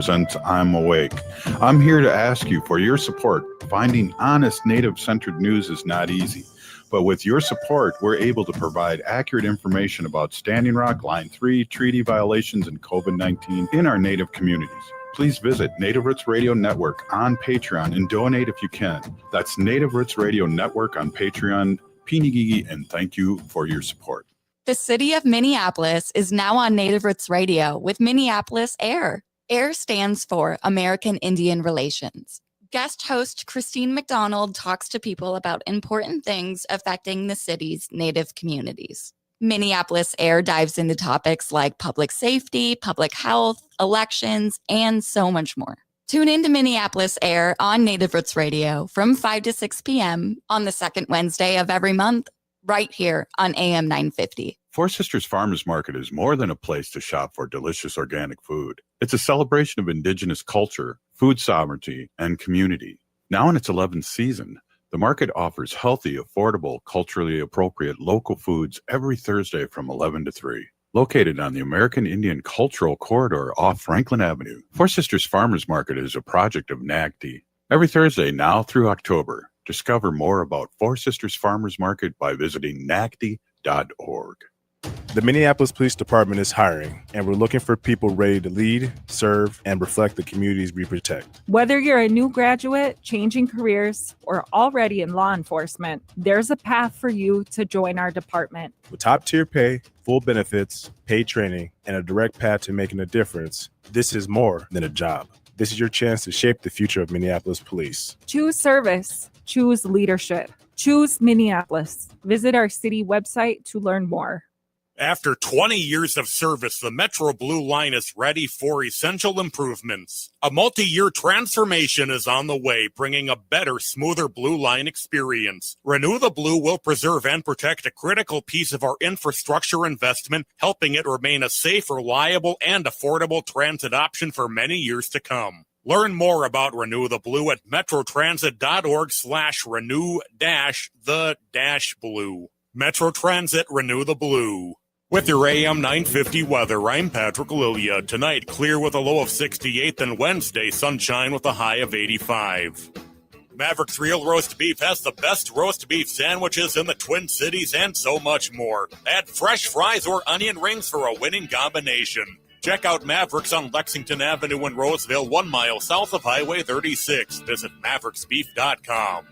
Presents I'm Awake. I'm here to ask you for your support. Finding honest Native-centered news is not easy, but with your support, we're able to provide accurate information about Standing Rock, Line 3, treaty violations, and COVID-19 in our Native communities. Please visit Native Roots Radio Network on Patreon and donate if you can. That's Native Roots Radio Network on Patreon. Pinigigi, and thank you for your support. The city of Minneapolis is now on Native Roots Radio with Minneapolis AIR. AIR stands for American Indian Relations. Guest host Christine McDonald talks to people about important things affecting the city's Native communities. Minneapolis AIR dives into topics like public safety, public health, elections, and so much more. Tune in to Minneapolis AIR on Native Roots Radio from 5 to 6 p.m. on the second Wednesday of every month, right here on AM 950. Four Sisters Farmers Market is more than a place to shop for delicious organic food. It's a celebration of Indigenous culture, food sovereignty, and community. Now in its 11th season, the market offers healthy, affordable, culturally appropriate local foods every Thursday from 11 to 3. Located on the American Indian Cultural Corridor off Franklin Avenue, Four Sisters Farmers Market is a project of NACD. Every Thursday now through October, discover more about Four Sisters Farmers Market by visiting nacd.org. The Minneapolis Police Department is hiring, and we're looking for people ready to lead, serve, and reflect the communities we protect. Whether you're a new graduate, changing careers, or already in law enforcement, there's a path for you to join our department. With top-tier pay, full benefits, paid training, and a direct path to making a difference, this is more than a job. This is your chance to shape the future of Minneapolis Police. Choose service. Choose leadership. Choose Minneapolis. Visit our city website to learn more. After 20 years of service, the Metro Blue Line is ready for essential improvements. A multi-year transformation is on the way, bringing a better, smoother Blue Line experience. Renew the Blue will preserve and protect a critical piece of our infrastructure investment, helping it remain a safe, reliable, and affordable transit option for many years to come. Learn more about Renew the Blue at metrotransit.org/renew-the-blue. Metro Transit, Renew the Blue. With your AM 950 weather, I'm Patrick Lilia. Tonight, clear with a low of 68, then Wednesday, sunshine with a high of 85. Maverick's Real Roast Beef has the best roast beef sandwiches in the Twin Cities and so much more. Add fresh fries or onion rings for a winning combination. Check out Mavericks on Lexington Avenue in Roseville, 1 mile south of Highway 36. Visit mavericksbeef.com.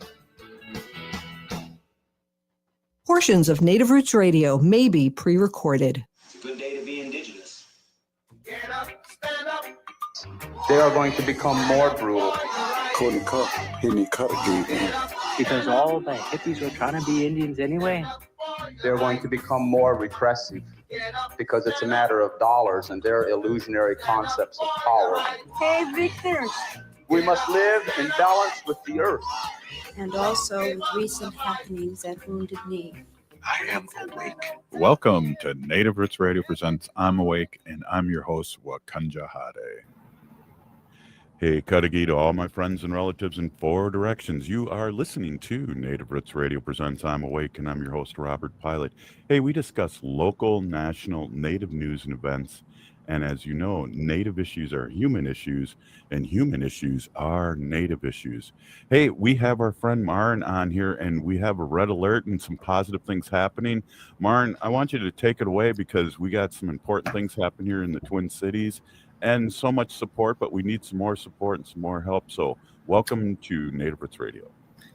Portions of Native Roots Radio may be pre-recorded. It's a good day to be Indigenous. Get up, stand up. They are going to become more brutal. Because all the hippies were trying to be Indians anyway. They're going to become more regressive because it's a matter of dollars and their illusionary concepts of power. Hey, Victor. We must live in balance with the earth. And also with recent happenings at Wounded Knee. I am awake. Welcome to Native Roots Radio Presents I'm Awake, and I'm your host, Wakanja Hade. Hey, Kadagi to all my friends and relatives in 4 directions. You are listening to Native Roots Radio Presents I'm Awake, and I'm your host, Robert Pilot. Hey, we discuss local, national, Native news and events. And as you know, Native issues are human issues, and human issues are Native issues. Hey, we have our friend Maren on here, and we have a red alert and some positive things happening. Maren, I want you to take it away because we got some important things happen here in the Twin Cities, and so much support, but we need some more support and some more help. So welcome to Native Roots Radio.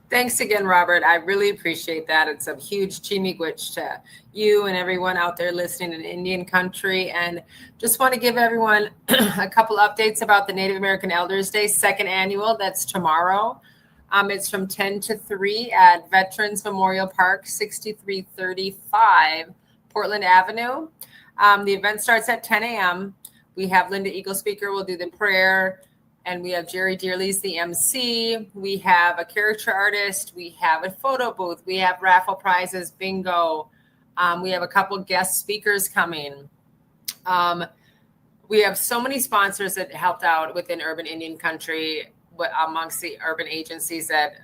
Thanks again, Robert. I really appreciate that. It's a huge chimigwich to you and everyone out there listening in Indian country. And just want to give everyone a couple updates about the Native American Elders Day, 2nd annual. That's tomorrow. It's from 10 to 3 at Veterans Memorial Park, 6335 Portland Avenue. The event starts at 10 a.m. We have Linda Eagle speaker. We'll do the prayer. And we have Jerry Dearley's the MC. We have a character artist. We have a photo booth. We have raffle prizes, bingo. We have a couple guest speakers coming. We have so many sponsors that helped out within Urban Indian Country amongst the urban agencies that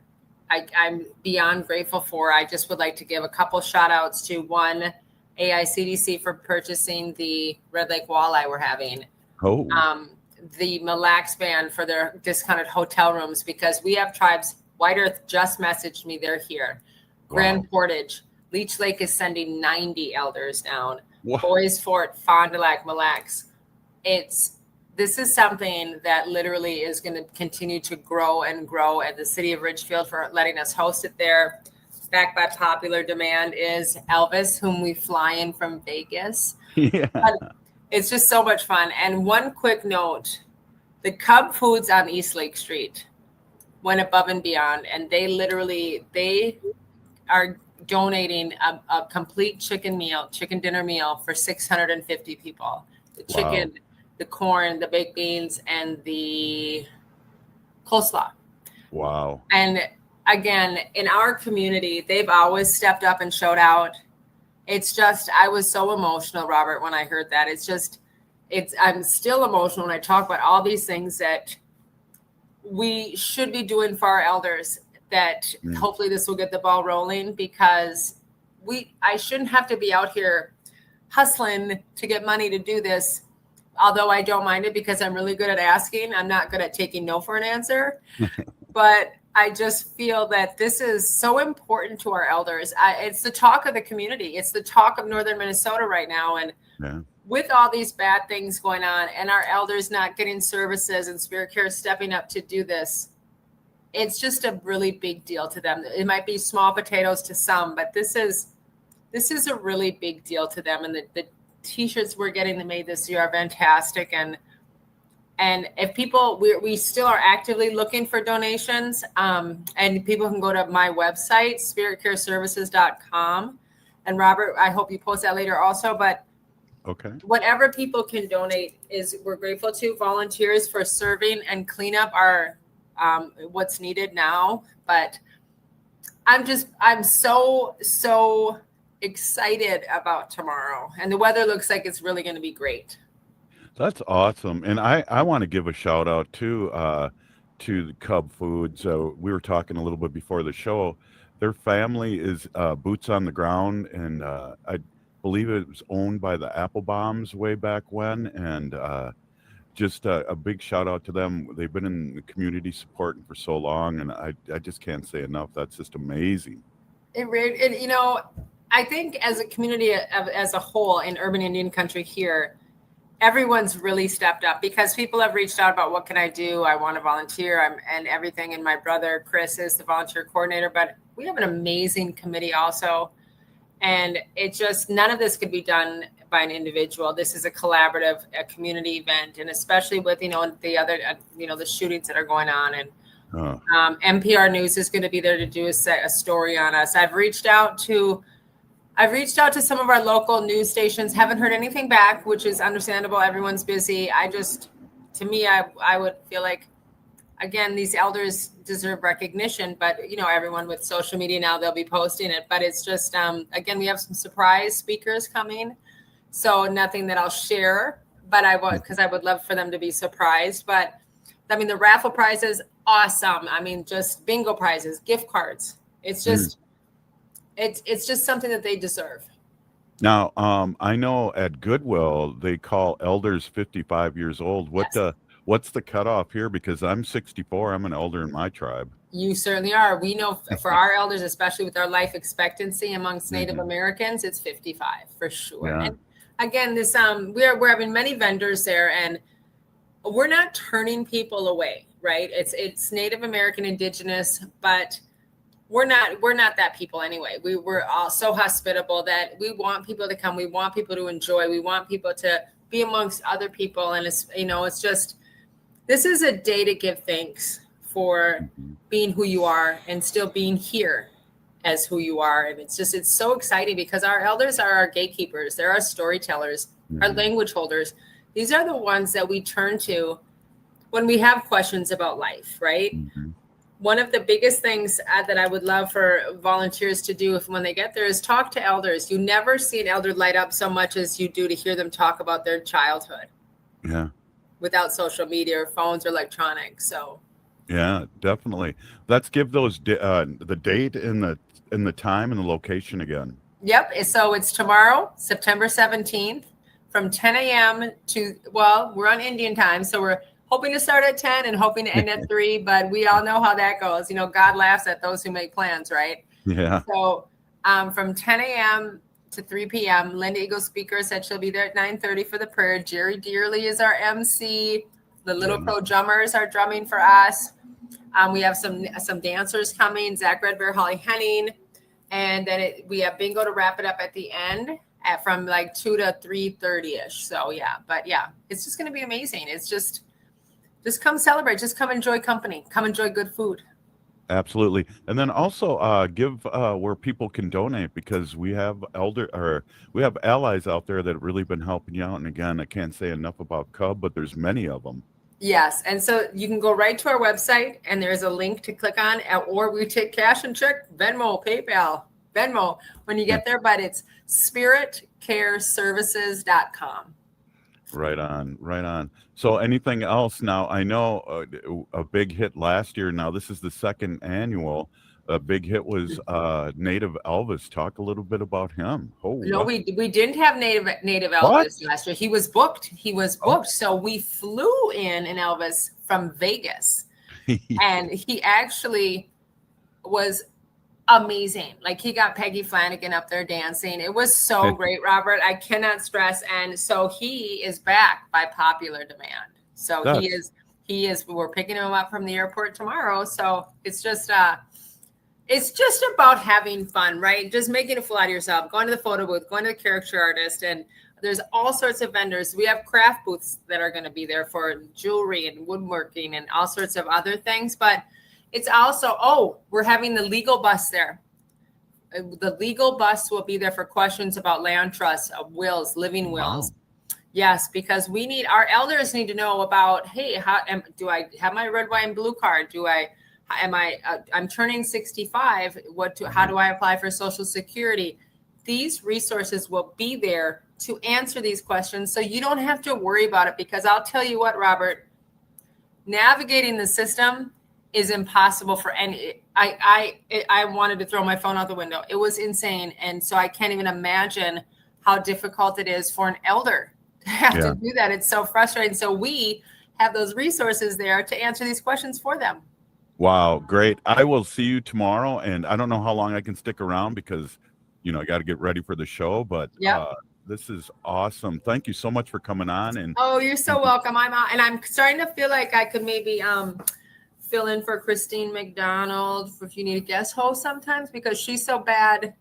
I'm beyond grateful for. I just would like to give a couple shout outs to one, AICDC for purchasing the Red Lake walleye we're having. the Mille Lacs ban for their discounted hotel rooms, because we have tribes. White Earth just messaged me. They're here. Grand Portage. Leech Lake is sending 90 elders down. Wow. Boys Fort, Fond du Lac, Mille Lacs. This is something that literally is going to continue to grow and grow. And the city of Ridgefield for letting us host it there, backed by popular demand, is Elvis, whom we fly in from Vegas. Yeah. But it's just so much fun. And one quick note, the Cub Foods on East Lake Street went above and beyond. And they are donating a complete chicken dinner meal for 650 people. The chicken, the corn, the baked beans, and the coleslaw. Wow. And again, in our community, they've always stepped up and showed out. It's just, I was so emotional, Robert, when I heard that. I'm still emotional when I talk about all these things that we should be doing for our elders, that hopefully this will get the ball rolling, because I shouldn't have to be out here hustling to get money to do this. Although I don't mind it, because I'm really good at asking. I'm not good at taking no for an answer. But I just feel that this is so important to our elders. It's the talk of the community. It's the talk of northern Minnesota right now. And with all these bad things going on and our elders not getting services and Spirit Care stepping up to do this, it's just a really big deal to them. It might be small potatoes to some, but this is a really big deal to them. And the T-shirts we're getting made this year are fantastic. And if people, we still are actively looking for donations, and people can go to my website, spiritcareservices.com. And Robert, I hope you post that later also, but whatever people can donate we're grateful to. Volunteers for serving and clean up our what's needed now. But I'm so excited about tomorrow, and the weather looks like it's really going to be great. That's awesome. And I want to give a shout out to the Cub Foods. We were talking a little bit before the show. Their family is boots on the ground, and I believe it was owned by the Applebombs way back when. And just a big shout out to them. They've been in the community supporting for so long, and I just can't say enough. That's just amazing. I think as a community, as a whole in urban Indian country here, everyone's really stepped up, because people have reached out about what can I do? I want to volunteer and everything. And my brother, Chris, is the volunteer coordinator, but we have an amazing committee also. And it just, none of this could be done by an individual. This is a collaborative, a community event. And especially with, the other, the shootings that are going on. And NPR News is going to be there to do a story on us. I've reached out to some of our local news stations, haven't heard anything back, which is understandable. Everyone's busy. I would feel like, again, these elders deserve recognition, but everyone with social media now, they'll be posting it. But it's just, again, we have some surprise speakers coming. So nothing that I'll share, but because I would love for them to be surprised. But the raffle prizes, awesome. Just bingo prizes, gift cards. It's just, it's just something that they deserve. Now, I know at Goodwill, they call elders 55 years old. What's the cutoff here? Because I'm 64. I'm an elder in my tribe. You certainly are. We know for our elders, especially with our life expectancy amongst Native Americans, it's 55 for sure. Yeah. And again, this we're having many vendors there, and we're not turning people away, right? It's Native American, Indigenous, but we're not that people anyway. We're all so hospitable that we want people to come. We want people to enjoy. We want people to be amongst other people. And it's just, this is a day to give thanks for being who you are and still being here as who you are. And it's so exciting, because our elders are our gatekeepers. They're our storytellers, our language holders. These are the ones that we turn to when we have questions about life, right? One of the biggest things that I would love for volunteers to do when they get there is talk to elders. You never see an elder light up so much as you do to hear them talk about their childhood. Yeah. Without social media or phones or electronics. So. Yeah, definitely. Let's give those the date and the time and the location again. Yep. So it's tomorrow, September 17th, from 10 a.m. to, well, we're on Indian time, so we're hoping to start at 10 and hoping to end at 3, but we all know how that goes. You know, God laughs at those who make plans, right? Yeah. So from 10 a.m. to 3 p.m., Linda Eagle speaker said she'll be there at 9:30 for the prayer. Jerry Dearly is our MC. The Little Pro drummers are drumming for us. We have some dancers coming, Zach Redbear, Holly Henning, and then we have bingo to wrap it up at the end from like 2 to 3:30ish. So yeah, but yeah, it's just going to be amazing. It's just come celebrate, just come enjoy company, come enjoy good food. Absolutely. And then also give where people can donate, because we have allies out there that have really been helping you out. And again, I can't say enough about Cub, but there's many of them. Yes. And so you can go right to our website and there's a link to click on, or we take cash and check, Venmo, PayPal, Venmo when you get there, but it's spiritcareservices.com. Right on. So anything else now? I know a big hit last year. Now this is the second annual. A big hit was Native Elvis. Talk a little bit about him. Oh, no, we didn't have Native Elvis last year. He was booked. So we flew in an Elvis from Vegas, and he actually was amazing. Like, he got Peggy Flanagan up there dancing. It was so great, Robert. I cannot stress. And so he is back by popular demand. So he is. We're picking him up from the airport tomorrow. So it's just about having fun, right? Just making a fool out of yourself, going to the photo booth, going to the caricature artist, and there's all sorts of vendors. We have craft booths that are going to be there for jewelry and woodworking and all sorts of other things. But it's also, we're having the legal bus there. The legal bus will be there for questions about land trusts, wills, living wills. Wow. Yes, because our elders need to know about, hey, do I have my red, white, and blue card? I'm turning 65. How do I apply for Social Security? These resources will be there to answer these questions, so you don't have to worry about it, because I'll tell you what, Robert, navigating the system is impossible for any. I wanted to throw my phone out the window. It was insane. And so I can't even imagine how difficult it is for an elder to have to do that. It's so frustrating. So we have those resources there to answer these questions for them. Wow, great. I will see you tomorrow, and I don't know how long I can stick around because, I got to get ready for the show, but this is awesome. Thank you so much for coming on. And you're so welcome. I'm starting to feel like I could maybe fill in for Christine McDonald if you need a guest host sometimes, because she's so bad.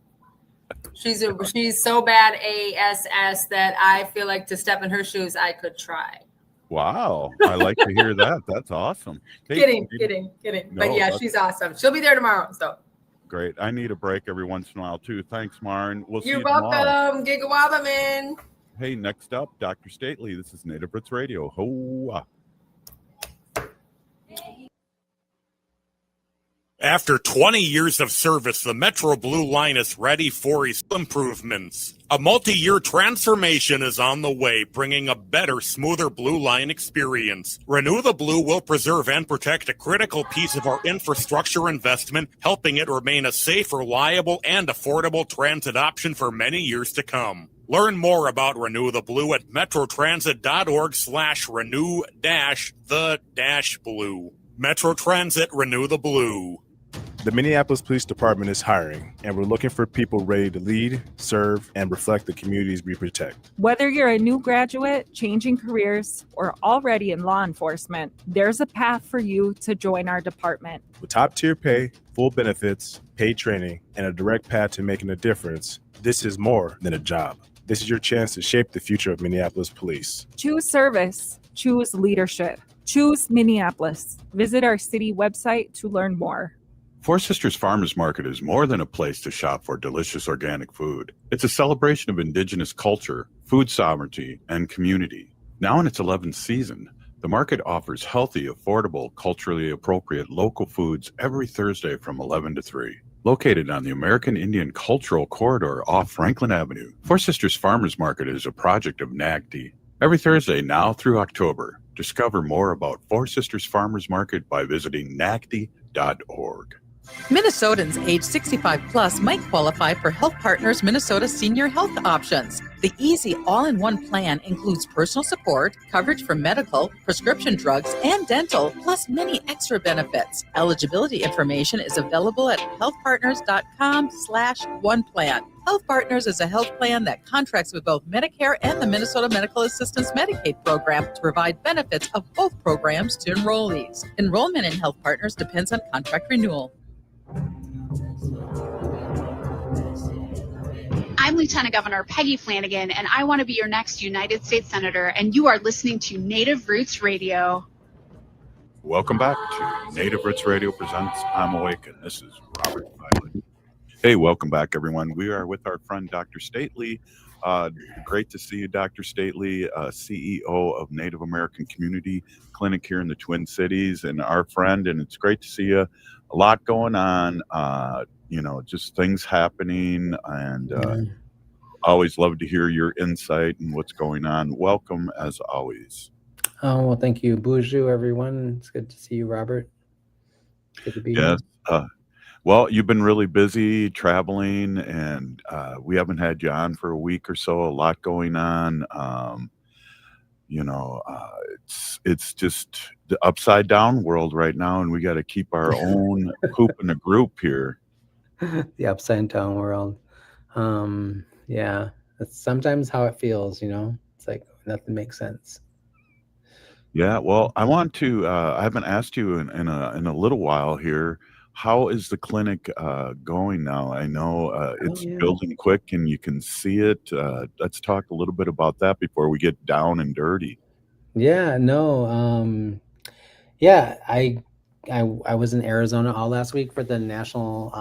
She's so bad ASS that I feel like to step in her shoes, I could try. Wow. I like to hear that. That's awesome. Hey, kidding. No, but yeah, she's awesome. She'll be there tomorrow. So great. I need a break every once in a while too. Thanks, Maren. We'll see you welcome. Tomorrow. Gigawaba man. Hey, next up, Dr. Statley. This is Native Roots Radio. Hoa. After 20 years of service, the Metro Blue line is ready for improvements. A multi-year transformation is on the way, bringing a better, smoother Blue line experience. Renew the Blue will preserve and protect a critical piece of our infrastructure investment, helping it remain a safe, reliable, and affordable transit option for many years to come. Learn more about Renew the Blue at metrotransit.org/renew-the-blue. Metro Transit, Renew the Blue. The Minneapolis Police Department is hiring, and we're looking for people ready to lead, serve, and reflect the communities we protect. Whether you're a new graduate, changing careers, or already in law enforcement, there's a path for you to join our department. With top-tier pay, full benefits, paid training, and a direct path to making a difference, this is more than a job. This is your chance to shape the future of Minneapolis Police. Choose service. Choose leadership. Choose Minneapolis. Visit our city website to learn more. Four Sisters Farmers Market is more than a place to shop for delicious organic food. It's a celebration of Indigenous culture, food sovereignty, and community. Now in its 11th season, the market offers healthy, affordable, culturally appropriate local foods every Thursday from 11 to 3. Located on the American Indian Cultural Corridor off Franklin Avenue, Four Sisters Farmers Market is a project of NAGD. Every Thursday now through October, discover more about Four Sisters Farmers Market by visiting nagd.org. Minnesotans age 65 plus might qualify for Health Partners Minnesota Senior Health Options. The easy all-in-one plan includes personal support, coverage for medical, prescription drugs, and dental, plus many extra benefits. Eligibility information is available at healthpartners.com/oneplan. Health Partners is a health plan that contracts with both Medicare and the Minnesota Medical Assistance Medicaid program to provide benefits of both programs to enrollees. Enrollment in Health Partners depends on contract renewal. I'm Lieutenant Governor Peggy Flanagan, and I want to be your next United States Senator, and you are listening to Native Roots Radio. Welcome back to Native Roots Radio Presents I'm Awake, and this is Robert Pilot. Hey, welcome back, everyone. We are with our friend, Dr. Statley. Great to see you, Dr. Statley, CEO of Native American Community Clinic here in the Twin Cities, and our friend, and it's great to see you. A lot going on, just things happening, and always love to hear your insight and what's going on. Welcome, as always. Oh, well, thank you. Bonjour, everyone. It's good to see you, Robert. Good to be here. Well, you've been really busy traveling, and we haven't had you on for a week or so. A lot going on. It's just the upside down world right now, and we got to keep our own poop in a group here. The upside down world. Yeah, that's sometimes how it feels, It's like nothing makes sense. Yeah, well, I want to, I haven't asked you in a little while here. How is the clinic going now? I know it's building quick and you can see it. Let's talk a little bit about that before we get down and dirty. Yeah, no. I was in Arizona all last week for the National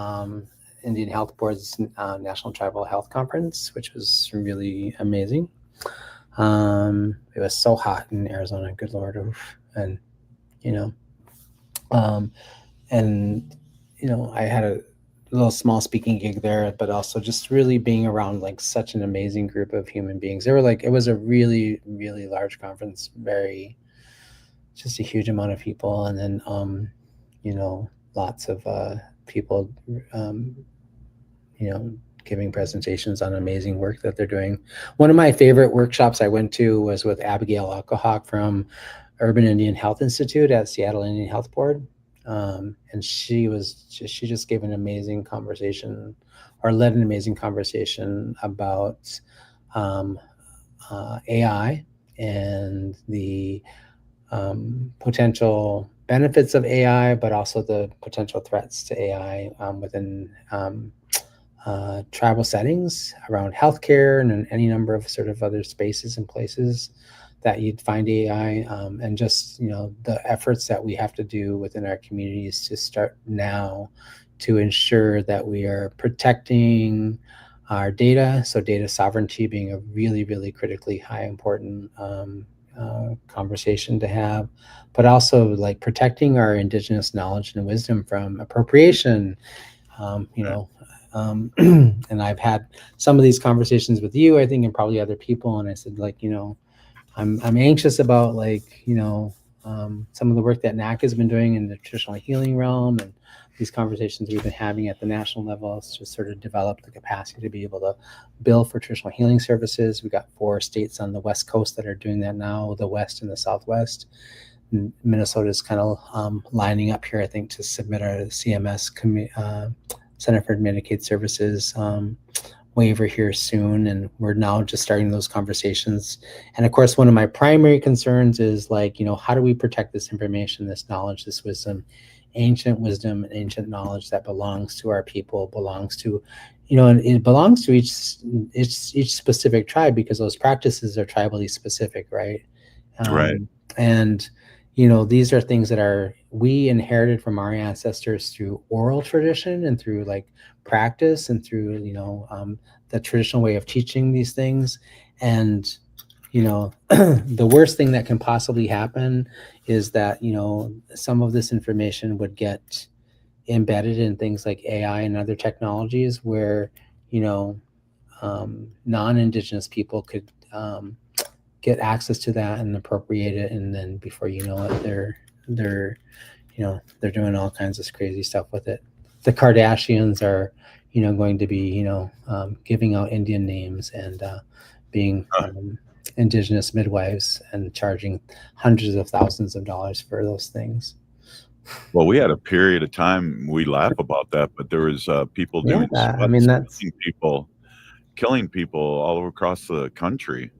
Indian Health Board's National Tribal Health Conference, which was really amazing. It was so hot in Arizona, good Lord. Oof. And, I had a little small speaking gig there, but also just really being around like such an amazing group of human beings. It was a really, really large conference, just a huge amount of people. And then, lots of people, giving presentations on amazing work that they're doing. One of my favorite workshops I went to was with Abigail Alcohawk from Urban Indian Health Institute at Seattle Indian Health Board. And she just gave an amazing conversation, or led an amazing conversation about AI and the potential benefits of AI, but also the potential threats to AI within tribal settings around healthcare and any number of sort of other spaces and places that you'd find AI, and just, the efforts that we have to do within our communities to start now to ensure that we are protecting our data. So data sovereignty being a really, really critically high important conversation to have, but also like protecting our indigenous knowledge and wisdom from appropriation, and I've had some of these conversations with you, I think, and probably other people. And I said, I'm anxious about some of the work that NAC has been doing in the traditional healing realm, and these conversations we've been having at the national level to sort of develop the capacity to be able to bill for traditional healing services. We got 4 states on the West Coast that are doing that now, the West and the Southwest. And Minnesota is kind of lining up here, I think, to submit our CMS, Center for Medicaid Services, waiver here soon, and we're now just starting those conversations. And of course, one of my primary concerns is how do we protect this information, this knowledge, this wisdom, ancient wisdom and ancient knowledge that belongs to our people, belongs to, and it belongs to each specific tribe, because those practices are tribally specific, right? Right. And these are things that we inherited from our ancestors through oral tradition and through practice and through, the traditional way of teaching these things. And, the worst thing that can possibly happen is that, some of this information would get embedded in things like AI and other technologies where, non-Indigenous people could get access to that and appropriate it. And then before you know it, they're doing all kinds of crazy stuff with it. the Kardashians are, going to be, giving out Indian names and being indigenous midwives and charging hundreds of thousands of dollars for those things. Well, we had a period of time, we laugh about that, but there was people doing that's killing people all over across the country.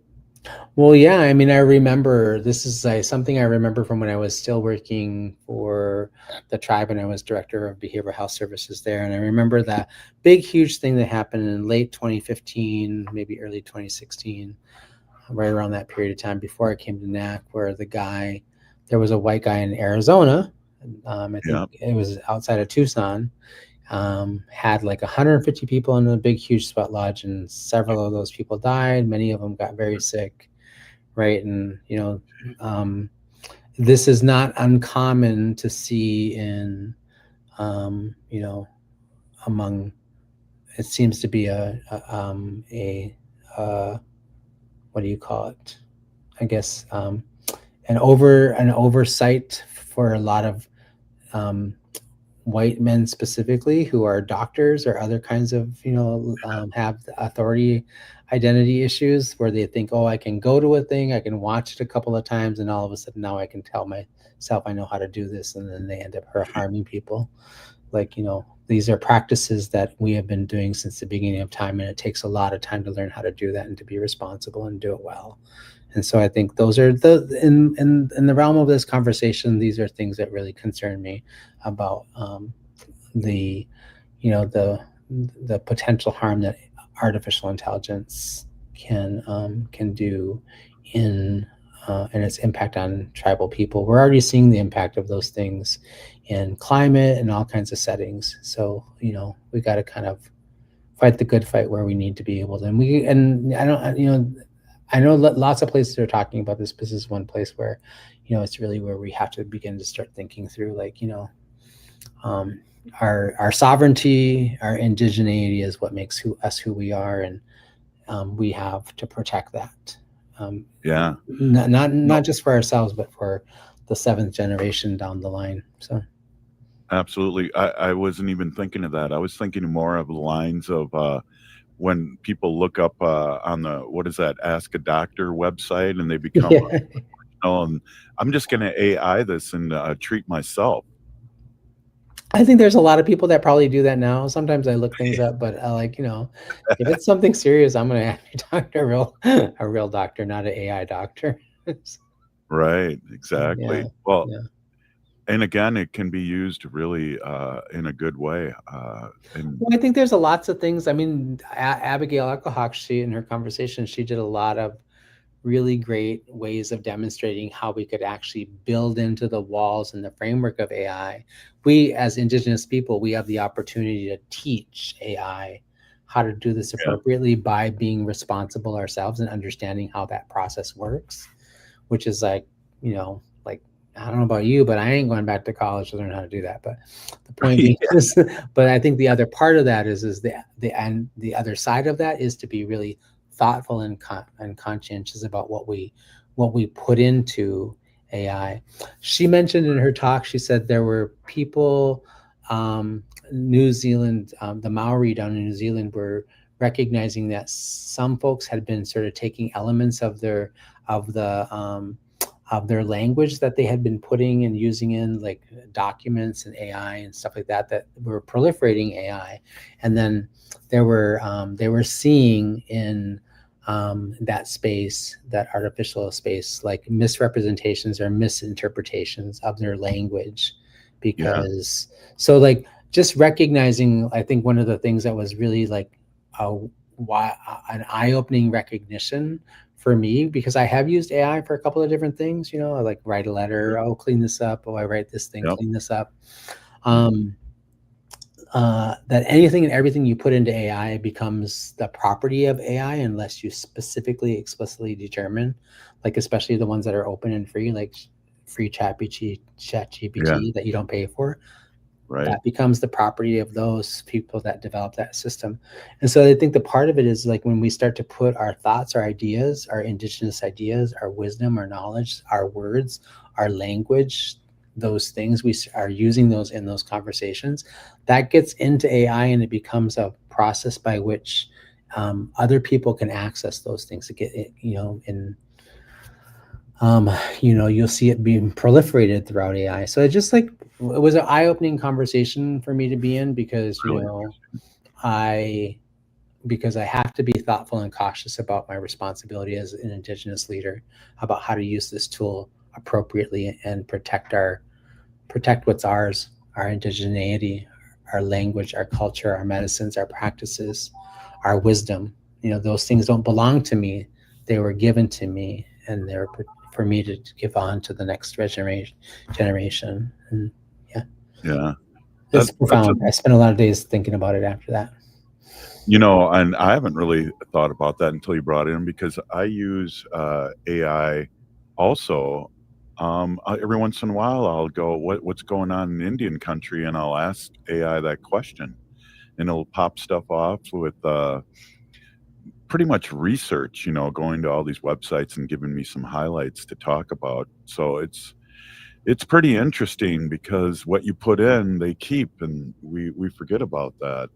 Well, yeah, I mean, I remember this is something I remember from when I was still working for the tribe and I was director of behavioral health services there. And I remember that big, huge thing that happened in late 2015, maybe early 2016, right around that period of time before I came to NAC, where there was a white guy in Arizona. I think it was outside of Tucson, had like 150 people in a big, huge sweat lodge, and several of those people died. Many of them got very sick, right? And, this is not uncommon to see in, among, it seems to be what do you call it? I guess, an oversight for a lot of white men specifically who are doctors or other kinds of, have authority identity issues where they think, oh, I can go to a thing, I can watch it a couple of times, and all of a sudden now I can tell myself I know how to do this, and then they end up harming people. Like, these are practices that we have been doing since the beginning of time, and it takes a lot of time to learn how to do that and to be responsible and do it well. And so I think those are in the realm of this conversation, these are things that really concern me about the potential harm that artificial intelligence can do in its impact on tribal people. We're already seeing the impact of those things in climate and all kinds of settings. So, we got to kind of fight the good fight where we need to be able to. I know lots of places are talking about this. This is one place where, it's really where we have to begin to start thinking through, like, our sovereignty, our indigeneity is what makes us who we are, and we have to protect that. Not just for ourselves, but for the seventh generation down the line. So. Absolutely. I wasn't even thinking of that. I was thinking more of the lines of when people look up on the, what is that, Ask a Doctor website, and they become, and I'm just going to AI this and treat myself. I think there's a lot of people that probably do that now. Sometimes I look things up, but if it's something serious, I'm going to have to talk to a real doctor, not an AI doctor. Right. Exactly. And again, it can be used really in a good way. Well, I think there's lots of things. I mean, Abigail Echohawk, in her conversation, she did a lot of really great ways of demonstrating how we could actually build into the walls and the framework of AI. We, as Indigenous people, we have the opportunity to teach AI how to do this appropriately by being responsible ourselves and understanding how that process works, which is like, I don't know about you, but I ain't going back to college to learn how to do that. But the point is, but I think the other part of that is the other side of that is to be really thoughtful and conscientious about what we put into AI. She mentioned in her talk, she said there were people, New Zealand, the Maori down in New Zealand were recognizing that some folks had been sort of taking elements of their language that they had been putting and using in like documents and AI and stuff like that were proliferating AI. And then they were seeing in that space, that artificial space, like misrepresentations or misinterpretations of their language. Because so like just recognizing, I think one of the things that was really like an eye-opening recognition for me, because I have used AI for a couple of different things, I like write a letter, clean this up, I write this thing, clean this up. That anything and everything you put into AI becomes the property of AI unless you explicitly determine, like especially the ones that are open and free, like free ChatGPT that you don't pay for. Right. That becomes the property of those people that develop that system. And so I think the part of it is like when we start to put our thoughts, our ideas, our indigenous ideas, our wisdom, our knowledge, our words, our language, those things, we are using those in those conversations, that gets into AI, and it becomes a process by which other people can access those things to get it, you'll see it being proliferated throughout AI. So it just it was an eye-opening conversation for me to be in, because because I have to be thoughtful and cautious about my responsibility as an Indigenous leader about how to use this tool appropriately and protect what's ours, our indigeneity, our language, our culture, our medicines, our practices, our wisdom. Those things don't belong to me. They were given to me, and they're for me to give on to the next generation. And it's profound. I spent a lot of days thinking about it after that. And I haven't really thought about that until you brought it in, because I use AI also. Every once in a while, I'll go, what's going on in Indian country? And I'll ask AI that question, and it'll pop stuff off with pretty much research, going to all these websites and giving me some highlights to talk about. So it's pretty interesting, because what you put in, they keep, and we forget about that.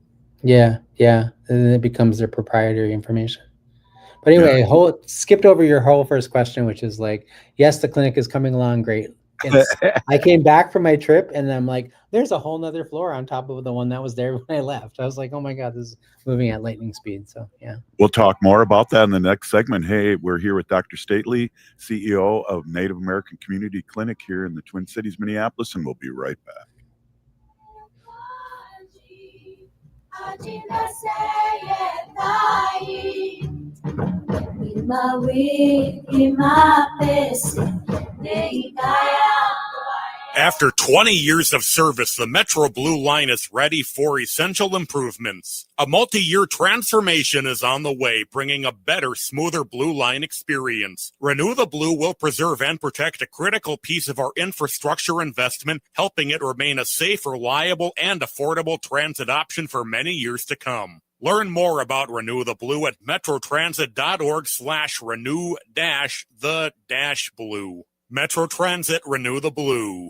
Yeah. And then it becomes their proprietary information. But anyway, skipped over your whole first question, which is yes, the clinic is coming along great. I came back from my trip, and I'm like, there's a whole nother floor on top of the one that was there when I left. I was like, oh my God, this is moving at lightning speed. So yeah. We'll talk more about that in the next segment. Hey, we're here with Dr. Statley, CEO of Native American Community Clinic here in the Twin Cities, Minneapolis, and we'll be right back. After 20 years of service, the Metro Blue Line is ready for essential improvements. A multi-year transformation is on the way, bringing a better, smoother Blue Line experience. Renew the Blue will preserve and protect a critical piece of our infrastructure investment, helping it remain a safe, reliable, and affordable transit option for many years to come. Learn more about Renew the Blue at metrotransit.org/renew-the-blue. Metro Transit, Renew the Blue.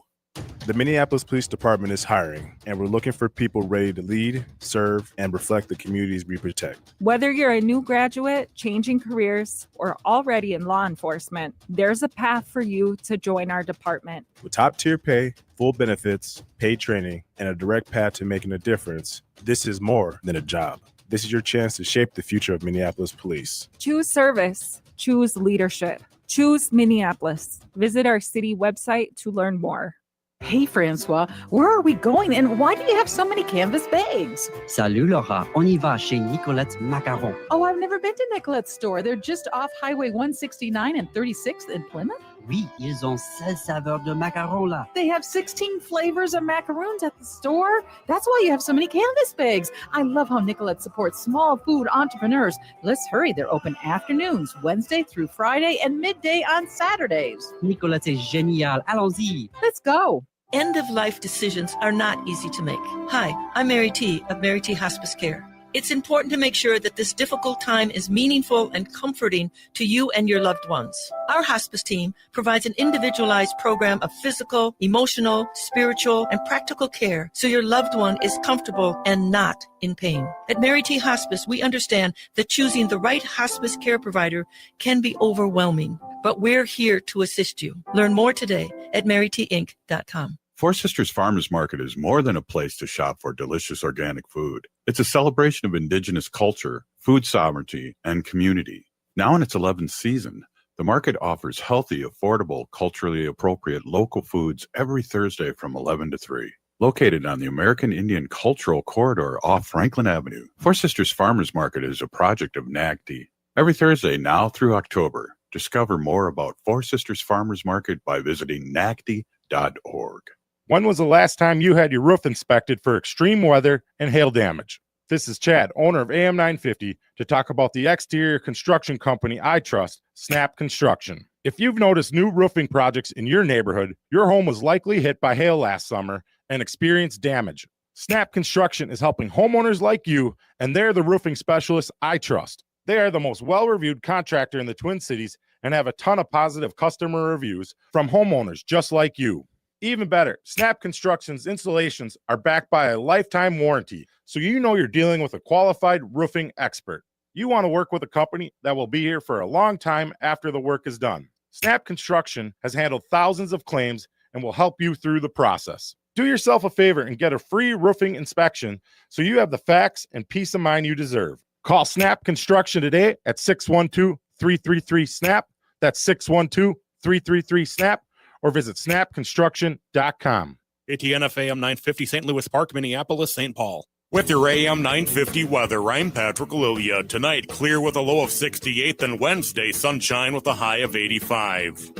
The Minneapolis Police Department is hiring, and we're looking for people ready to lead, serve, and reflect the communities we protect. Whether you're a new graduate, changing careers, or already in law enforcement, there's a path for you to join our department. With top-tier pay, full benefits, paid training, and a direct path to making a difference, this is more than a job. This is your chance to shape the future of Minneapolis Police. Choose service. Choose leadership. Choose Minneapolis. Visit our city website to learn more. Hey, Francois, where are we going, and why do you have so many canvas bags? Salut, Laura. On y va chez Nicolette's Macarons. Oh, I've never been to Nicolette's store. They're just off Highway 169 and 36th in Plymouth. Oui, ils ont 16 saveurs de macarons là. They have 16 flavors of macaroons at the store. That's why you have so many canvas bags. I love how Nicolette supports small food entrepreneurs. Let's hurry. They're open afternoons, Wednesday through Friday, and midday on Saturdays. Nicolette, c'est génial. Allons-y. Let's go. End-of-life decisions are not easy to make. Hi, I'm Mary T. of Mary T. Hospice Care. It's important to make sure that this difficult time is meaningful and comforting to you and your loved ones. Our hospice team provides an individualized program of physical, emotional, spiritual, and practical care so your loved one is comfortable and not in pain. At Mary T. Hospice, we understand that choosing the right hospice care provider can be overwhelming, but we're here to assist you. Learn more today at marytinc.com. Four Sisters Farmers Market is more than a place to shop for delicious organic food. It's a celebration of Indigenous culture, food sovereignty, and community. Now in its 11th season, the market offers healthy, affordable, culturally appropriate local foods every Thursday from 11 to 3. Located on the American Indian Cultural Corridor off Franklin Avenue, Four Sisters Farmers Market is a project of NAGD. Every Thursday now through October, discover more about Four Sisters Farmers Market by visiting nagd.org. When was the last time you had your roof inspected for extreme weather and hail damage? This is Chad, owner of AM 950, to talk about the exterior construction company I trust, Snap Construction. If you've noticed new roofing projects in your neighborhood, your home was likely hit by hail last summer and experienced damage. Snap Construction is helping homeowners like you, and they're the roofing specialists I trust. They are the most well-reviewed contractor in the Twin Cities and have a ton of positive customer reviews from homeowners just like you. Even better, Snap Construction's installations are backed by a lifetime warranty, so you know you're dealing with a qualified roofing expert. You want to work with a company that will be here for a long time after the work is done. Snap Construction has handled thousands of claims and will help you through the process. Do yourself a favor and get a free roofing inspection so you have the facts and peace of mind you deserve. Call Snap Construction today at 612-333-SNAP. That's 612-333-SNAP. Or visit snapconstruction.com. ATNF AM 950 St. Louis Park, Minneapolis, St. Paul. With your AM 950 weather, I'm Patrick Lilia. Tonight, clear with a low of 68, then Wednesday, sunshine with a high of 85.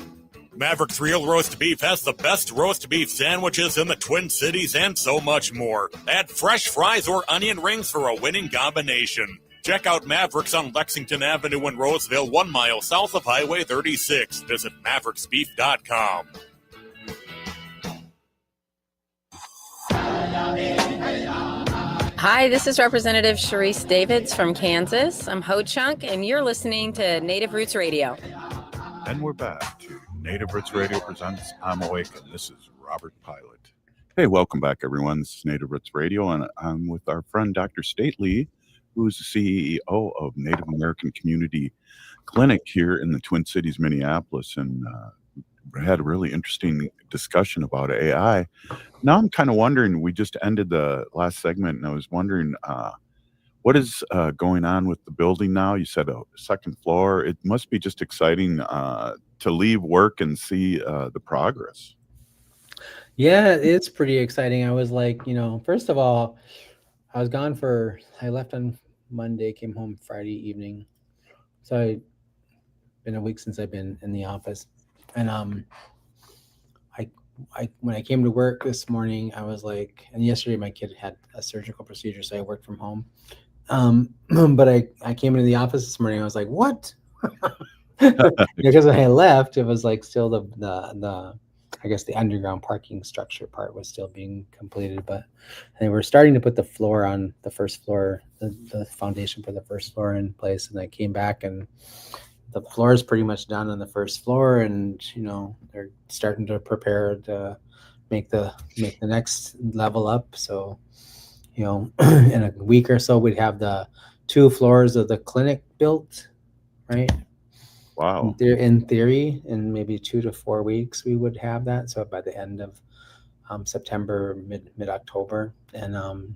Maverick's Real Roast Beef has the best roast beef sandwiches in the Twin Cities and so much more. Add fresh fries or onion rings for a winning combination. Check out Mavericks on Lexington Avenue in Roseville, 1 mile south of Highway 36. Visit mavericksbeef.com. Hi, this is Representative Sharice Davids from Kansas. I'm Ho Chunk, and you're listening to Native Roots Radio. And we're back to Native Roots Radio presents I'm Awake, and this is Robert Pilot. Hey, welcome back, everyone. This is Native Roots Radio, and I'm with our friend Dr. Statley, who's the CEO of Native American Community Clinic here in the Twin Cities, Minneapolis, and we had a really interesting discussion about AI. Now I'm kind of wondering, we just ended the last segment, and I was wondering, what is going on with the building now? You said a second floor. It must be just exciting to leave work and see the progress. Yeah, it's pretty exciting. I was like, first of all, I left on Monday, came home Friday evening. So it's been a week since I've been in the office. And when I came to work this morning, I was like, and yesterday my kid had a surgical procedure, so I worked from home. But I came into the office this morning, I was like, what? Because when I left, it was like still the I guess the underground parking structure part was still being completed, but they were starting to put the floor on the first floor, the foundation for the first floor in place. And I came back and the floor is pretty much done on the first floor, and they're starting to prepare to make the next level up. So, in a week or so, we'd have the 2 floors of the clinic built, right? Wow. In theory, in maybe 2 to 4 weeks, we would have that. So by the end of September, mid-October. And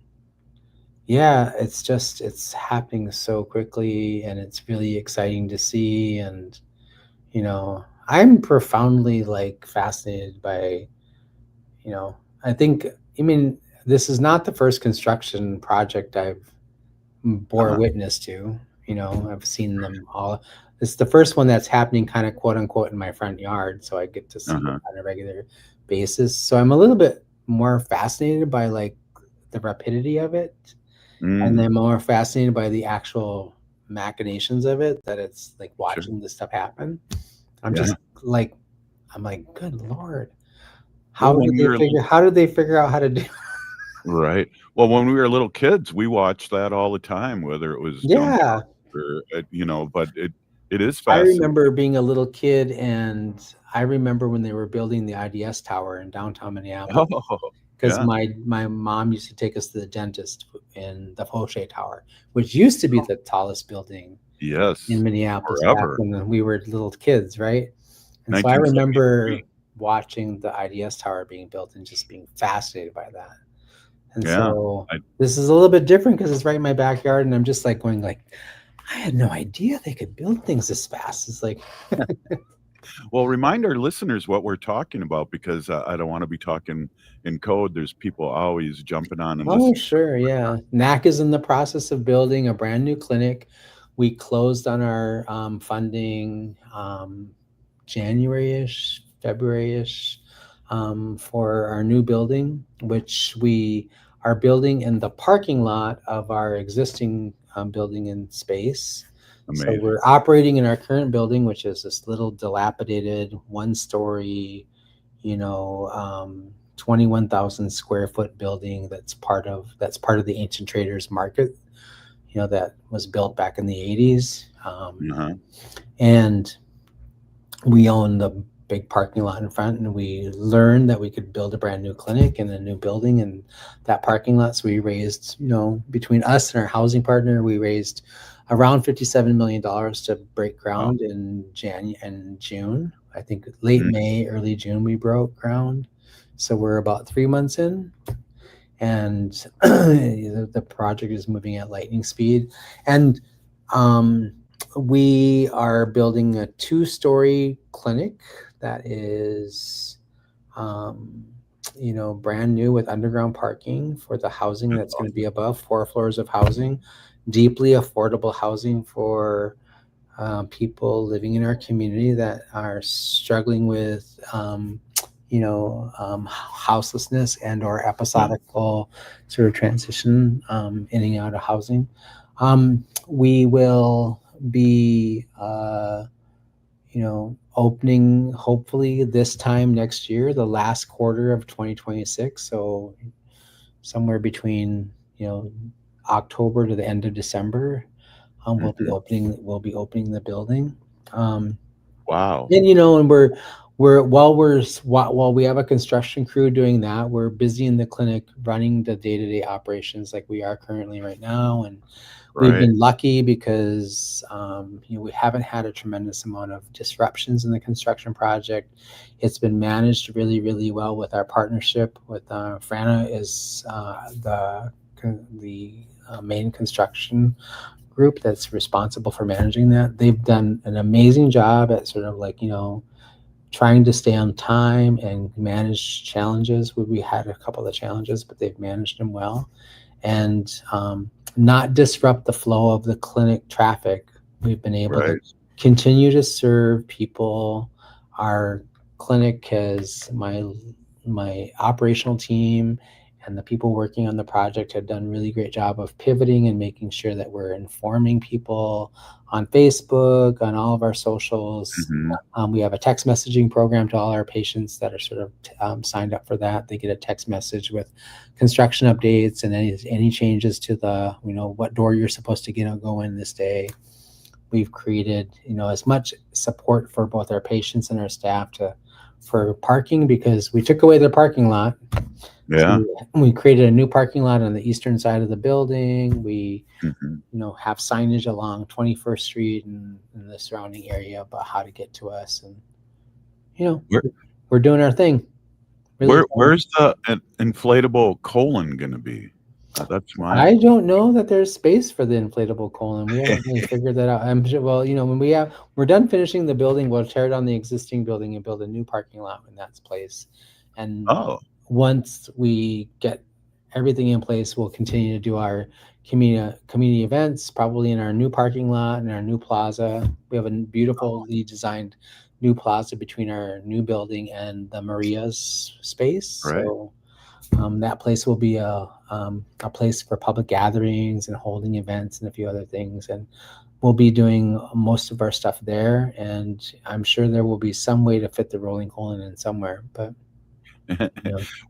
yeah, it's happening so quickly, and it's really exciting to see. And, I'm profoundly fascinated by, this is not the first construction project I've bore witness to. I've seen them all. It's the first one that's happening kind of quote unquote in my front yard. So I get to see it on a regular basis. So I'm a little bit more fascinated by the rapidity of it. And then more fascinated by the actual machinations of it, that it's watching this stuff happen. I'm just I'm like, good Lord. How did they figure out how to do it? Right. Well, when we were little kids, we watched that all the time, whether it was but it is fascinating. I remember being a little kid, and I remember when they were building the IDS tower in downtown Minneapolis. Because my mom used to take us to the dentist in the Fauché Tower, which used to be the tallest building in Minneapolis back when we were little kids, right? And so I remember watching the IDS tower being built and just being fascinated by that. And so this is a little bit different because it's right in my backyard, and I'm just going I had no idea they could build things this fast. It's like, well, remind our listeners what we're talking about, because I don't want to be talking in code. There's people always jumping on and listening. Sure, yeah. NAC is in the process of building a brand new clinic. We closed on our funding January-ish, February-ish for our new building, which we are building in the parking lot of our existing building in space. Amazing. So we're operating in our current building, which is this little dilapidated 1-story, 21,000 square foot building that's part of the Ancient Traders Market, that was built back in the 80s. And we own the big parking lot in front, and we learned that we could build a brand new clinic in a new building in that parking lot. So we raised, between us and our housing partner, we raised around $57 million to break ground in June. I think late May, early June, we broke ground. So we're about 3 months in, and the project is moving at lightning speed. And we are building a 2-story clinic that is, brand new with underground parking for the housing that's going to be above 4 floors of housing, deeply affordable housing for people living in our community that are struggling with, houselessness and or episodical sort of transition in and out of housing. We will be, opening hopefully this time next year, the last quarter of 2026. So somewhere between, October to the end of December, we'll be opening the building. Wow. And, and while we have a construction crew doing that, we're busy in the clinic running the day-to-day operations like we are currently right now. And we've been lucky because we haven't had a tremendous amount of disruptions in the construction project. It's been managed really, really well with our partnership with Frana is the main construction group that's responsible for managing that. They've done an amazing job at sort of like, trying to stay on time and manage challenges. We had a couple of challenges, but they've managed them well. And not disrupt the flow of the clinic traffic. We've been able to continue to serve people. Our clinic has my operational team and the people working on the project have done a really great job of pivoting and making sure that we're informing people on Facebook, on all of our socials. We have a text messaging program to all our patients that are sort of signed up for that. They get a text message with construction updates and any changes to the, what door you're supposed to go in this day. We've created, as much support for both our patients and our staff for parking because we took away their parking lot. Yeah. So we created a new parking lot on the eastern side of the building. We, have signage along 21st Street and the surrounding area about how to get to us. And, we're doing our thing. Really Where's the inflatable colon going to be? That's my. I don't know that there's space for the inflatable colon. We haven't really figured that out. I'm sure, well, when we're done finishing the building, we'll tear down the existing building and build a new parking lot in that place. And once we get everything in place, we'll continue to do our community events, probably in our new parking lot and our new plaza. We have a beautifully designed new plaza between our new building and the Maria's space. So that place will be a place for public gatherings and holding events and a few other things. And we'll be doing most of our stuff there. And I'm sure there will be some way to fit the rolling colon in somewhere, but.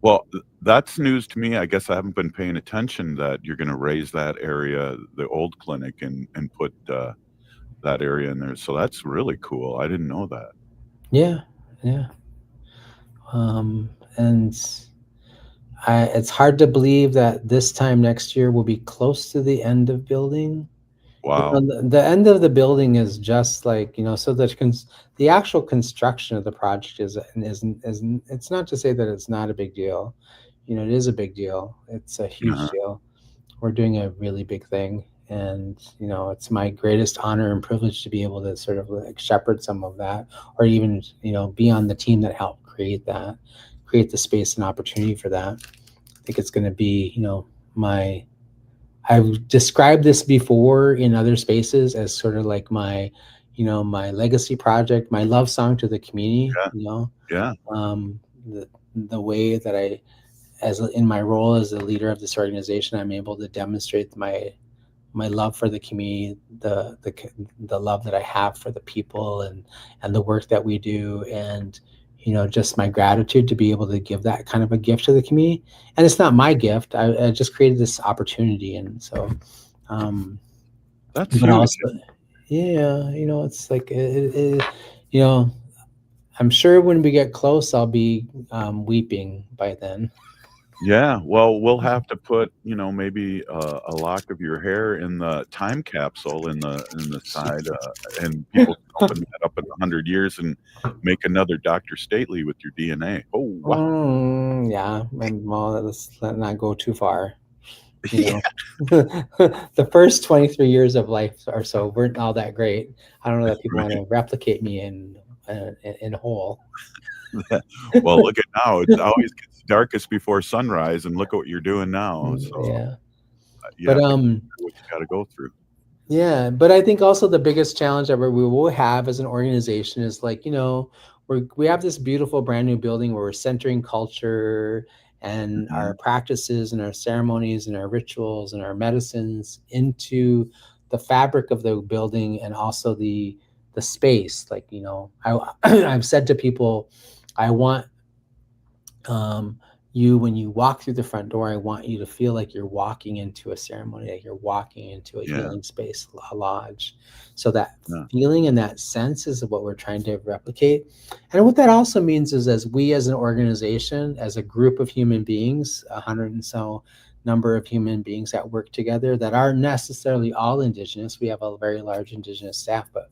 Well, that's news to me. I guess I haven't been paying attention that you're going to raise that area, the old clinic, and put that area in there. So that's really cool. I didn't know that. Yeah. And it's hard to believe that this time next year we'll be close to the end of building. Wow. The end of the building is just like, so the actual construction of the project is it's not to say that it's not a big deal. It is a big deal. It's a huge deal. We're doing a really big thing. And, it's my greatest honor and privilege to be able to sort of like shepherd some of that, or even, be on the team that helped create the space and opportunity for that. I think it's going to be, I've described this before in other spaces as sort of like my legacy project, my love song to the community. The way that in my role as the leader of this organization, I'm able to demonstrate my love for the community, the love that I have for the people and the work that we do, and just my gratitude to be able to give that kind of a gift to the community. And it's not my gift. I just created this opportunity. And so, that's but also, it's like, I'm sure when we get close, I'll be weeping by then. Yeah, well, we'll have to put, maybe a lock of your hair in the time capsule in the side, and people can open that up in 100 years and make another Dr. Statley with your DNA. Oh, wow. Yeah, well, let's not go too far. The first 23 years of life or so weren't all that great. I don't know that people want to replicate me in whole. Well, look at now. It's always gets darkest before sunrise, and look at what you're doing now. So, yeah. But what you got to go through. Yeah, but I think also the biggest challenge that we will have as an organization is we have this beautiful brand new building where we're centering culture and our practices and our ceremonies and our rituals and our medicines into the fabric of the building and also the space. I've said to people, I want you, when you walk through the front door, I want you to feel like you're walking into a ceremony, like you're walking into a healing space, a lodge. So that feeling and that sense is what we're trying to replicate. And what that also means is, as an organization, as a group of human beings, 100 and so number of human beings that work together that aren't necessarily all Indigenous. We have a very large Indigenous staff, but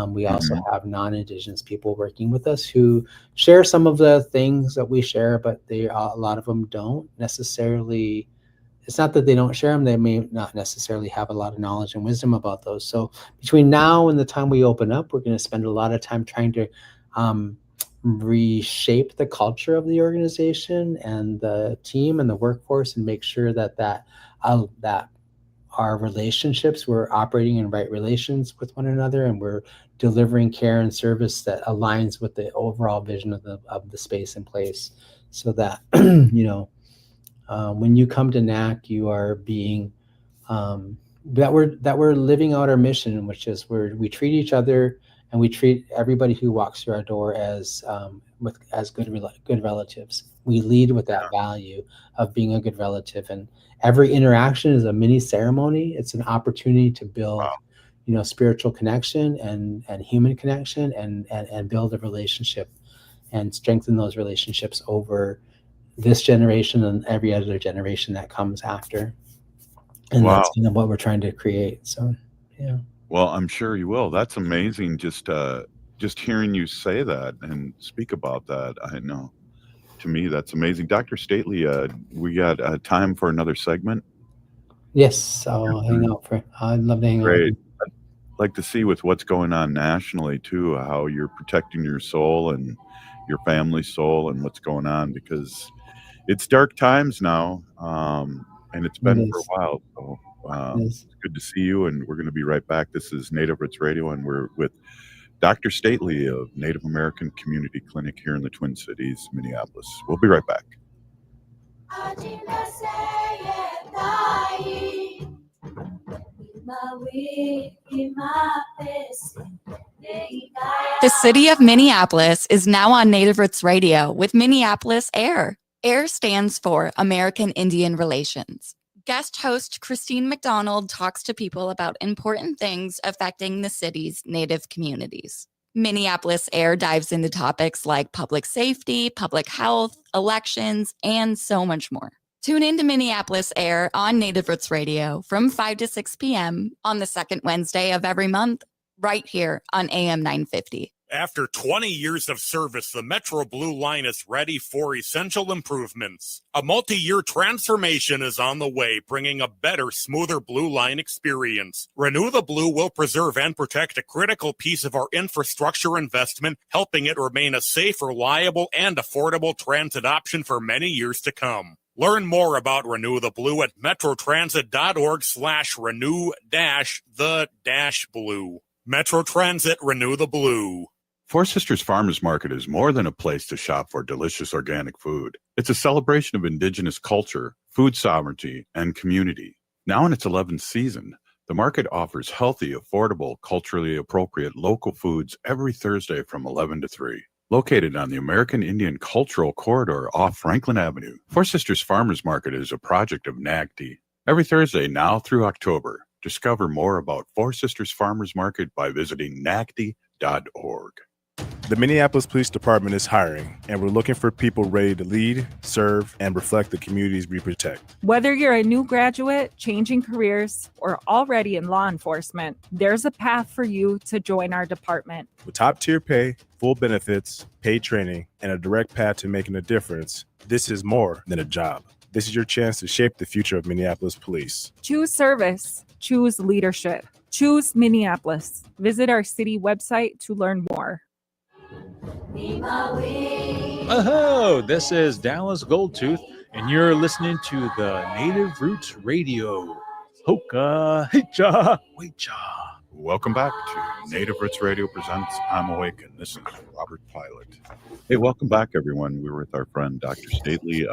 we also have non-Indigenous people working with us who share some of the things that we share, but a lot of them don't necessarily. It's not that they don't share them; they may not necessarily have a lot of knowledge and wisdom about those. So between now and the time we open up, we're going to spend a lot of time trying to reshape the culture of the organization and the team and the workforce, and make sure that our relationships, we're operating in right relations with one another, and we're delivering care and service that aligns with the overall vision of the space and place, so that when you come to NAC, you are being that we're living out our mission, which is we treat each other and we treat everybody who walks through our door as good relatives. We lead with that value of being a good relative, and every interaction is a mini ceremony. It's an opportunity to build, spiritual connection and human connection, and build a relationship and strengthen those relationships over this generation and every other generation that comes after. And that's kind of what we're trying to create. So, yeah. Well, I'm sure you will. That's amazing. Just hearing you say that and speak about that, I know. To me, that's amazing. Dr. Statley, we got time for another segment? Yes, I'll hang out I'd love to hang out. Great. I'd like to see with what's going on nationally, too, how you're protecting your soul and your family's soul and what's going on, because it's dark times now, and it's been for a while. So it's good to see you, and we're going to be right back. This is Native Roots Radio, and we're with Dr. Statley of Native American Community Clinic here in the Twin Cities, Minneapolis. We'll be right back. The city of Minneapolis is now on Native Roots Radio with Minneapolis AIR. AIR stands for American Indian Relations. Guest host Christine McDonald talks to people about important things affecting the city's Native communities. Minneapolis AIR dives into topics like public safety, public health, elections, and so much more. Tune in to Minneapolis AIR on Native Roots Radio from 5 to 6 p.m. on the second Wednesday of every month, right here on AM 950. After 20 years of service, the Metro Blue Line is ready for essential improvements. A multi-year transformation is on the way, bringing a better, smoother Blue Line experience. Renew the Blue will preserve and protect a critical piece of our infrastructure investment, helping it remain a safe, reliable, and affordable transit option for many years to come. Learn more about Renew the Blue at metrotransit.org/renew-the-blue. Metro Transit, Renew the Blue. Four Sisters Farmers Market is more than a place to shop for delicious organic food. It's a celebration of Indigenous culture, food sovereignty, and community. Now in its 11th season, the market offers healthy, affordable, culturally appropriate local foods every Thursday from 11 to 3. Located on the American Indian Cultural Corridor off Franklin Avenue, Four Sisters Farmers Market is a project of NACD. Every Thursday now through October, discover more about Four Sisters Farmers Market by visiting nacd.org. The Minneapolis Police Department is hiring, and we're looking for people ready to lead, serve, and reflect the communities we protect. Whether you're a new graduate, changing careers, or already in law enforcement, there's a path for you to join our department. With top-tier pay, full benefits, paid training, and a direct path to making a difference, this is more than a job. This is your chance to shape the future of Minneapolis police. Choose service. Choose leadership. Choose Minneapolis. Visit our city website to learn more. Oh, this is Dallas Goldtooth, and you're listening to the Native Roots Radio. Hoka, hicha, wecha. Welcome back to Native Roots Radio presents I'm Awake, and this is Robert Pilot. Hey, welcome back, everyone. We're with our friend Dr. Statley,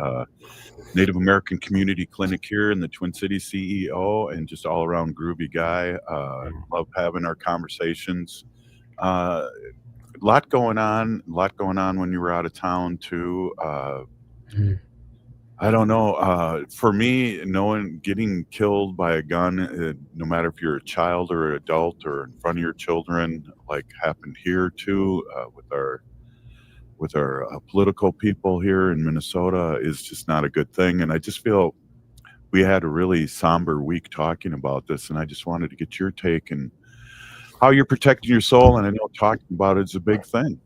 Native American Community Clinic here in the Twin Cities, CEO, and just all-around groovy guy. Love having our conversations. A lot going on when you were out of town too. I don't know. For me, getting killed by a gun, no matter if you're a child or an adult or in front of your children, like happened here too, with our political people here in Minnesota, is just not a good thing. And I just feel we had a really somber week talking about this, and I just wanted to get your take and how you're protecting your soul. And I know talking about it is a big thing.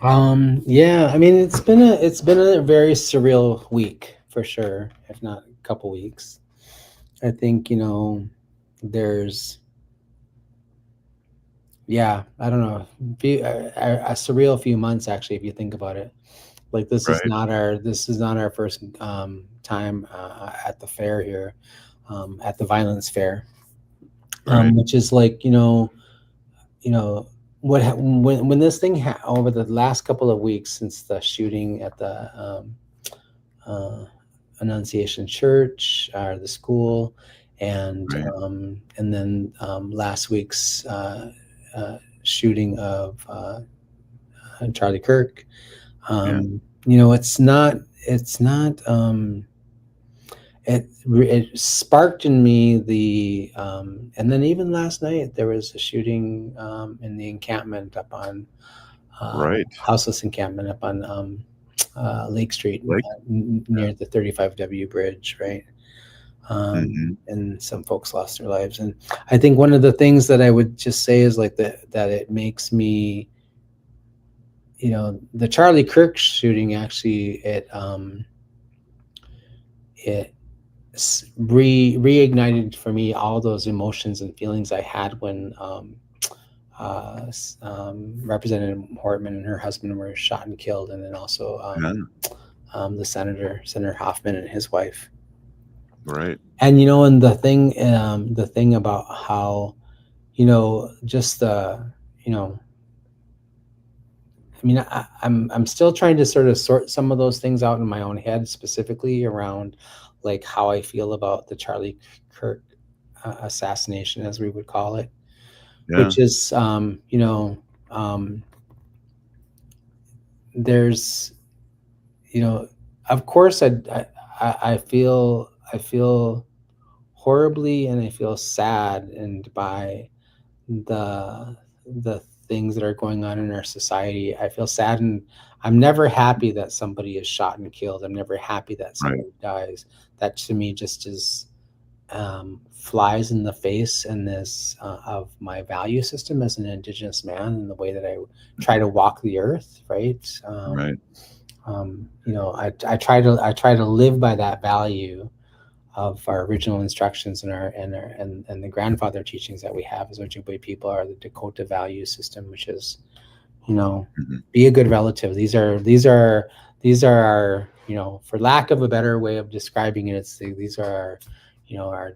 Yeah, I mean, it's been a very surreal week for sure, if not a couple weeks. I think, there's, I don't know, a surreal few months actually, if you think about it. Like this is not our first time at the fair here, at the violence fair. Which is like, when this thing over the last couple of weeks since the shooting at the Annunciation Church or the school, and then last week's shooting of Charlie Kirk, it sparked in me and then even last night there was a shooting in the encampment up on houseless encampment up on Lake Street near the 35W bridge, right? And some folks lost their lives. And I think one of the things that I would just say is like that it makes me, the Charlie Kirk shooting actually it reignited for me all those emotions and feelings I had when Representative Hortman and her husband were shot and killed, and then also the Senator Hoffman and his wife. Right. And and the thing about how just I'm still trying to sort of sort some of those things out in my own head, specifically around like how I feel about the Charlie Kirk assassination, as we would call it, which is, there's, of course I feel horribly, and I feel sad and by the things that are going on in our society. I feel sad, and I'm never happy that somebody is shot and killed. I'm never happy that somebody dies. That to me just is flies in the face in this of my value system as an Indigenous man, and the way that I try to walk the earth. Right. I try to live by that value of our original instructions and the grandfather teachings that we have as Ojibwe people, are the Dakota value system, which is, be a good relative. These are our, for lack of a better way of describing it, these are our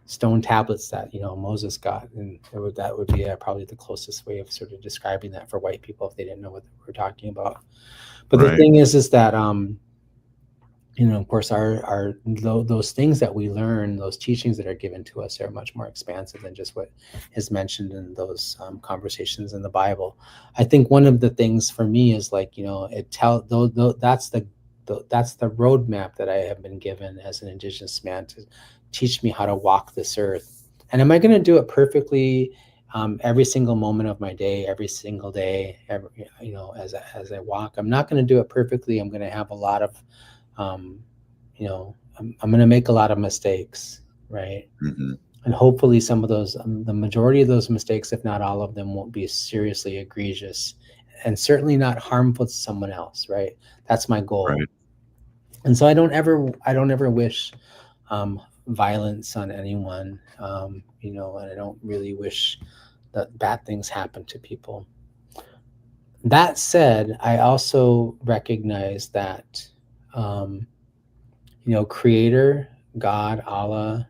stone tablets that Moses got, and that would be probably the closest way of sort of describing that for white people if they didn't know what we're talking about. But the thing is that of course, those things that we learn, those teachings that are given to us, are much more expansive than just what is mentioned in those conversations in the Bible. I think one of the things for me is like, that's the roadmap that I have been given as an Indigenous man to teach me how to walk this earth. And am I going to do it perfectly? every single moment of my day, every single day, as I walk. I'm not going to do it perfectly. I'm going to have a lot of, I'm going to make a lot of mistakes, right? Mm-hmm. And hopefully some of those, the majority of those mistakes, if not all of them, won't be seriously egregious and certainly not harmful to someone else, right? That's my goal. Right. And so I don't ever wish violence on anyone, and I don't really wish that bad things happen to people. That said, I also recognize that, Creator, God, Allah,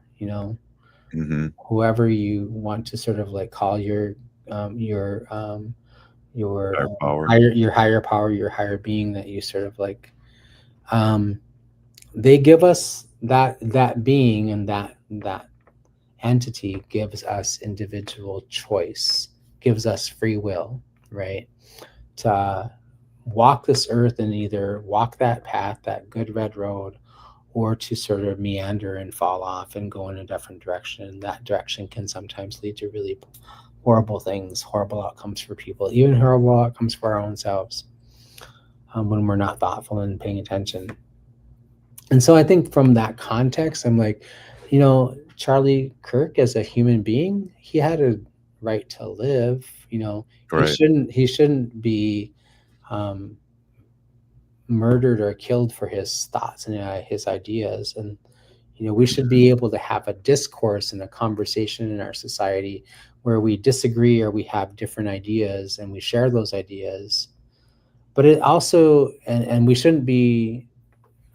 Mm-hmm. whoever you want to sort of like call your higher power. your higher power, your higher being, that you sort of like, they give us that being, and that entity gives us individual choice, gives us free will, right? To walk this earth and either walk that path, that good red road, or to sort of meander and fall off and go in a different direction. And that direction can sometimes lead to really horrible things, horrible outcomes for people, even horrible outcomes for our own selves, when we're not thoughtful and paying attention. And so I think from that context, I'm like, Charlie Kirk, as a human being, he had a right to live. Right. He shouldn't be murdered or killed for his thoughts and his ideas. And we should be able to have a discourse and a conversation in our society where we disagree or we have different ideas and we share those ideas. But it also, and we shouldn't be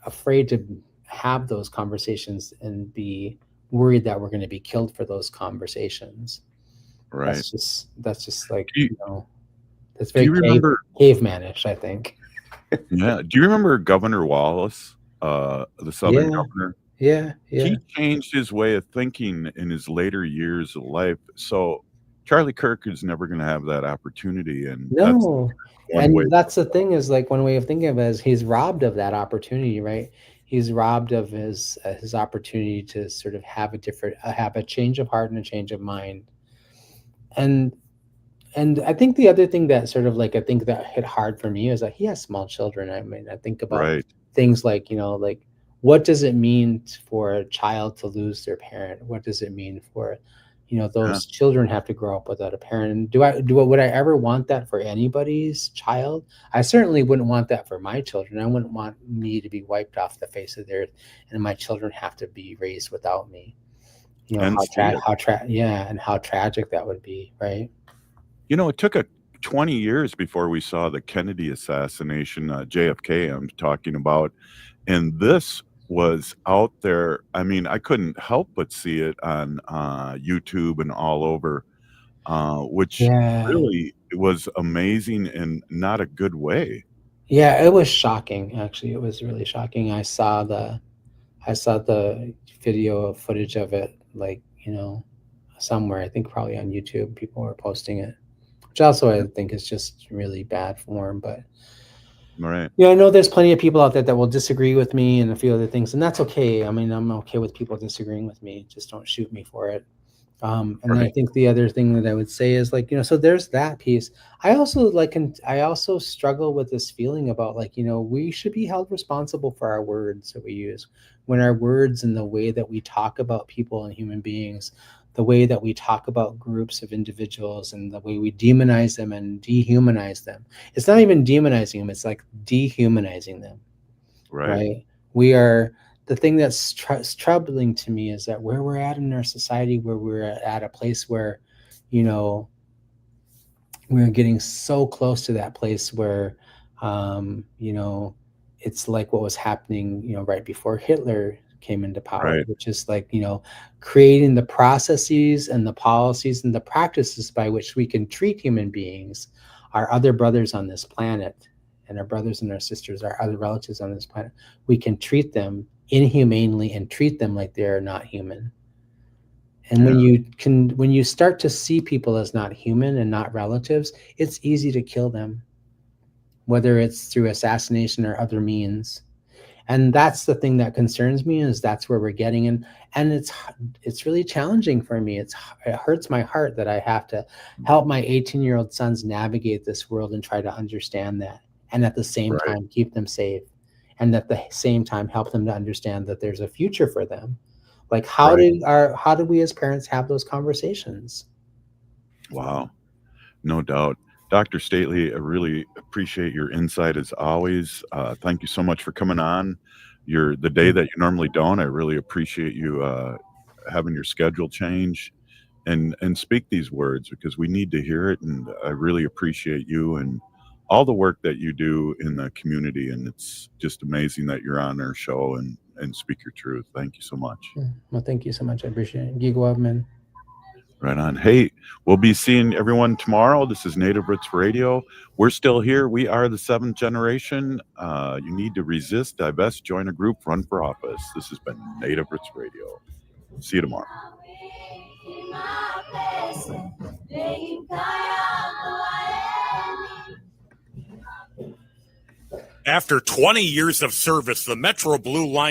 afraid to have those conversations and be worried that we're going to be killed for those conversations. Right. That's just like, that's Do very you remember cavemanish, I think. Yeah. Do you remember Governor Wallace, the Southern governor? Yeah. He changed his way of thinking in his later years of life. So Charlie Kirk is never going to have that opportunity. And No. way. That's the thing, is like, one way of thinking of it is he's robbed of that opportunity, right? He's robbed of his opportunity to sort of have a change of heart and a change of mind. And I think the other thing that sort of like, I think that hit hard for me is that he has small children. I mean, I think about things like, like, what does it mean for a child to lose their parent? What does it mean for, those children have to grow up without a parent? Would I ever want that for anybody's child? I certainly wouldn't want that for my children. I wouldn't want me to be wiped off the face of the earth and my children have to be raised without me. And how tragic that would be, right? It took 20 years before we saw the Kennedy assassination, JFK I'm talking about. And this was out there. I mean, I couldn't help but see it on YouTube and all over, which really was amazing in not a good way. Yeah, it was shocking. Actually, it was really shocking. I saw the video footage of it, like, somewhere. I think probably on YouTube, people were posting it, which also I think is just really bad form. But right. I know there's plenty of people out there that will disagree with me and a few other things, and that's okay. I mean, I'm okay with people disagreeing with me. Just don't shoot me for it. And I think the other thing that I would say is, like, so there's that piece. I also struggle with this feeling about, like, we should be held responsible for our words that we use, when our words and the way that we talk about people and human beings, the way that we talk about groups of individuals, and the way we demonize them and dehumanize them. It's not even demonizing them. It's like dehumanizing them. Right? We are, the thing that's troubling to me is that where we're at in our society, where we're at a place where, we're getting so close to that place where, it's like what was happening, right before Hitler came into power, which is like, creating the processes and the policies and the practices by which we can treat human beings, our other brothers on this planet, and our brothers and our sisters, our other relatives on this planet. We can treat them inhumanely and treat them like they're not human. And when you start to see people as not human and not relatives, it's easy to kill them, whether it's through assassination or other means. And that's the thing that concerns me, is that's where we're getting in. And it's really challenging for me. It hurts my heart that I have to help my 18-year-old sons navigate this world and try to understand that. And at the same time, keep them safe. And at the same time, help them to understand that there's a future for them. Like, how do we as parents have those conversations? Wow. No doubt. Dr. Statley, I really appreciate your insight as always. Thank you so much for coming on. The day that you normally don't. I really appreciate you having your schedule change and speak these words, because we need to hear it. And I really appreciate you and all the work that you do in the community. And it's just amazing that you're on our show and speak your truth. Thank you so much. Well, thank you so much. I appreciate it. Gigawabman. Right on. Hey, we'll be seeing everyone tomorrow. This is Native Roots Radio. We're still here. We are the seventh generation. You need to resist, divest, join a group, run for office. This has been Native Roots Radio. See you tomorrow. After 20 years of service, the Metro Blue Line